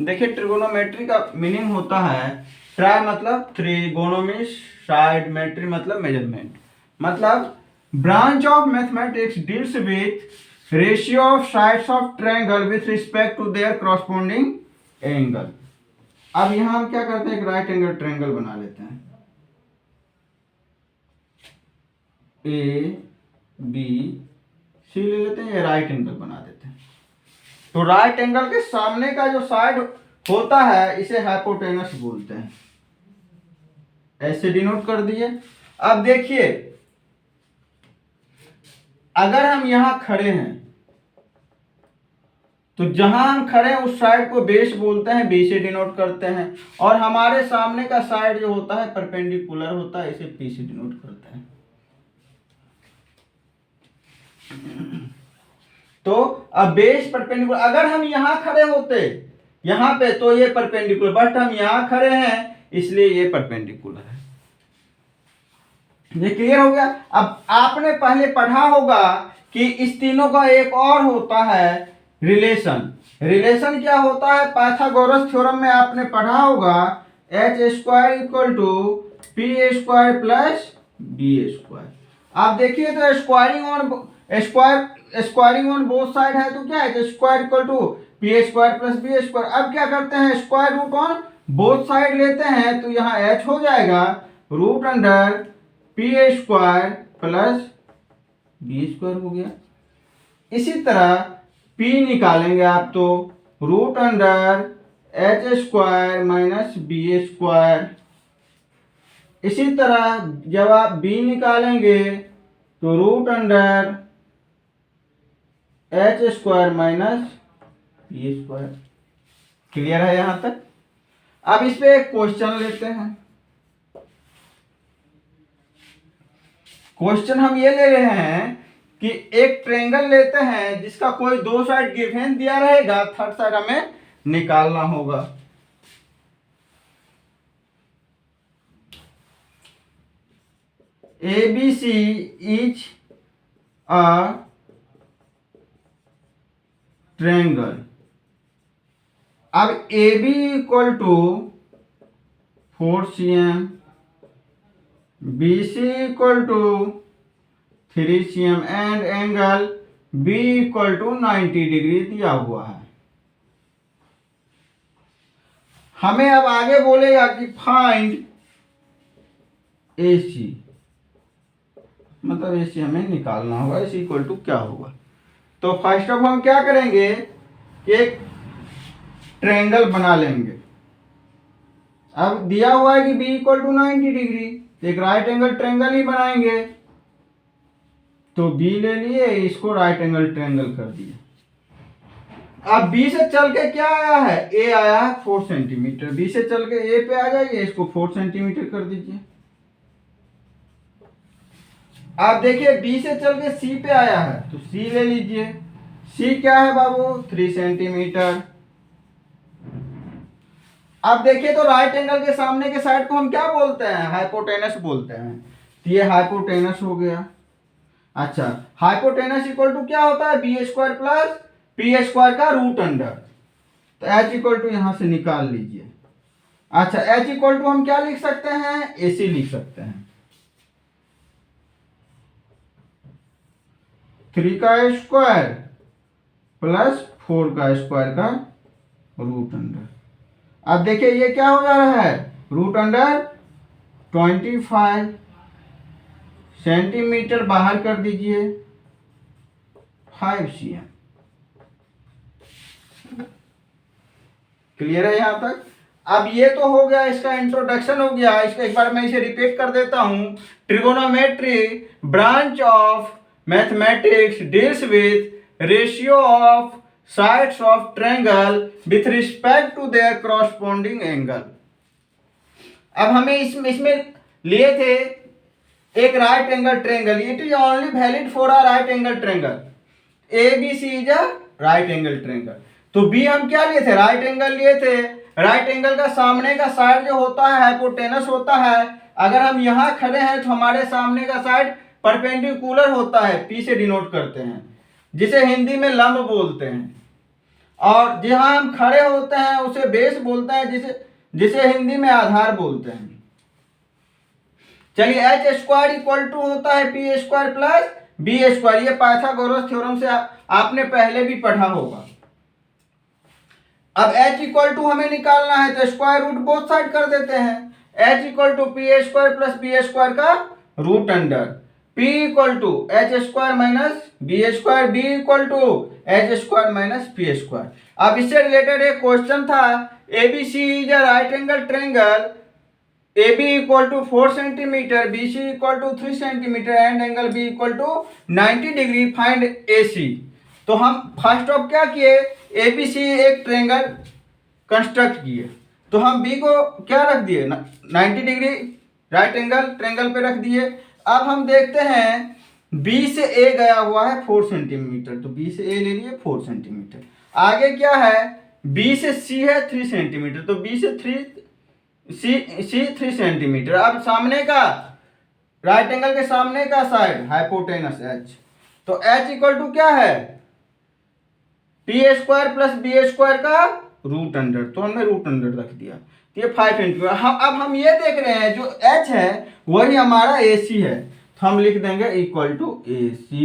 देखिए ट्रिगोनोमेट्री का मीनिंग होता है, ट्राई मतलब त्रिगोनोमी, साइड मेट्री मतलब मेजरमेंट, मतलब branch of mathematics deals with ratio of sides of triangle with respect to their corresponding angle. अब यहां हम क्या करते हैं, एक राइट एंगल ट्रायंगल बना लेते हैं, ए बी सी ले लेते हैं, ये राइट एंगल बना देते हैं। तो राइट एंगल के सामने का जो साइड होता है इसे हाइपोटेनस बोलते हैं, ऐसे डिनोट कर दिए। अब देखिए अगर हम यहां खड़े हैं तो जहां हम खड़े हैं उस साइड को बेस बोलते हैं, बी से डिनोट करते हैं, और हमारे सामने का साइड जो होता है परपेंडिकुलर होता है, इसे पी से डिनोट करते हैं। तो अब बेस परपेंडिकुलर, अगर हम यहां खड़े होते यहां पे तो ये परपेंडिकुलर, बट हम यहां खड़े हैं इसलिए ये परपेंडिकुलर है। ये क्लियर हो गया। अब आपने पहले पढ़ा होगा कि इस तीनों का एक और होता है रिलेशन। रिलेशन क्या होता है, पाइथागोरस थ्योरम में आपने पढ़ा होगा, H square equal to P square plus B square. आप देखिए तो स्क्वायरिंग ऑन बोथ साइड है तो क्या है, square equal to P square plus B square. अब क्या करते हैं, square root on both side लेते हैं तो यहाँ h हो जाएगा root under P square plus B square हो गया। इसी तरह p निकालेंगे आप तो root under H square minus B square. इसी तरह जब आप b निकालेंगे तो root under H square minus B square. Clear है यहां तक। अब इस पे एक क्वेश्चन लेते हैं। क्वेश्चन हम ये ले रहे हैं कि एक ट्रायंगल लेते हैं जिसका कोई दो साइड गिवन दिया रहेगा, थर्ड साइड हमें निकालना होगा। ABC is a triangle. अब AB equal to 4 cm, BC equal to 3 cm and angle B equal to 90 degree दिया हुआ है। हमें अब आगे बोलेगा कि फाइंड AC, मतलब AC हमें निकालना होगा, AC इक्वल टू क्या होगा। तो फर्स्ट ऑफ हम क्या करेंगे, एक ट्रायंगल बना लेंगे। अब दिया हुआ है कि B इक्वल टू 90 डिग्री, तो एक राइट एंगल ट्रायंगल ही बनाएंगे। तो B ले लिए, इसको राइट एंगल ट्रायंगल कर दिए। अब B से चल के क्या आया है, A आया है 4 सेंटीमीटर। B से चल के A पे आ जाइए, इसको 4 सेंटीमीटर कर दीजिए। आप देखिए B से चल के C पे आया है तो C ले लीजिए। C क्या है बाबू, 3 सेंटीमीटर। अब देखिए तो राइट एंगल के सामने के साइड को हम क्या बोलते हैं, हाइपोटेनस बोलते हैं। तो ये हाइपोटेनस हो गया। अच्छा, हाइपोटेनस इक्वल टू क्या होता है, B square plus P square का रूट अंडर। तो एच इक्वल टू यहां से निकाल लीजिए। अच्छा, एच इक्वल टू हम क्या लिख सकते हैं, AC लिख सकते हैं। 3 का स्क्वायर प्लस 4 का स्क्वायर का रूट अंडर। अब देखिए ये क्या हो जा रहा है, रूट अंडर 25 सेंटीमीटर बाहर कर दीजिए, 5 cm। क्लियर है यहां तक। अब ये तो हो गया, इसका इंट्रोडक्शन हो गया। इसका एक बार मैं इसे रिपीट कर देता हूं। Trigonometry branch of mathematics deals with ratio of sides of triangle with respect to their corresponding angle. अब हमें इसमें लिए थे एक right angle triangle, it is only valid for a right angle triangle. ABC is a right angle triangle. तो B हम क्या लिए थे, राइट एंगल लिए थे। राइट एंगल का सामने का साइड जो होता है हाइपोटेनस होता है। अगर हम यहां खड़े हैं तो हमारे सामने का साइड परपेंडिकुलर होता है, P से डिनोट करते हैं, जिसे हिंदी में लंब बोलते हैं। और जहाँ हम खड़े होते हैं उसे बेस बोलते हैं, जिसे जिसे हिंदी में आधार बोलते हैं। चलिए एच स्क्वायर इक्वल टू होता है P square plus B square, ये पाइथागोरस थ्योरम से आपने पहले भी पढ़ा होगा। अब h इक्वल टू हमें निकालना है तो स्क्वायर रूट बोथ साइड कर देते हैं। h equal to P square plus B square का root under, p equal to H square minus B square, b equal to H square minus P square. अब इससे रिलेटेड एक question था, ABC is a right angle triangle, AB equal to 4 centimetre, BC equal to 3 centimetre and angle B equal to 90 degree, find AC। तो हम first of क्या किए, ABC एक triangle construct किए, तो हम B को क्या रख दिए 90 डिग्री राइट एंगल ट्रायंगल पे रख दिए। अब हम देखते हैं B से A गया हुआ है 4 सेंटीमीटर, तो B से A ले लिए 4 सेंटीमीटर। आगे क्या है, B से C है 3 सेंटीमीटर, तो B से C 3 सेंटीमीटर। अब सामने का राइट एंगल के सामने का साइड हाइपोटेनस H, तो H इक्वल टू क्या है P square plus B square का रूट अंडर, तो हमने रूट अंडर रख दिया, ये 5 सेंटीमीटर। अब हम ये देख रहे हैं जो H है वही हमारा AC है, तो हम लिख देंगे इक्वल टू AC।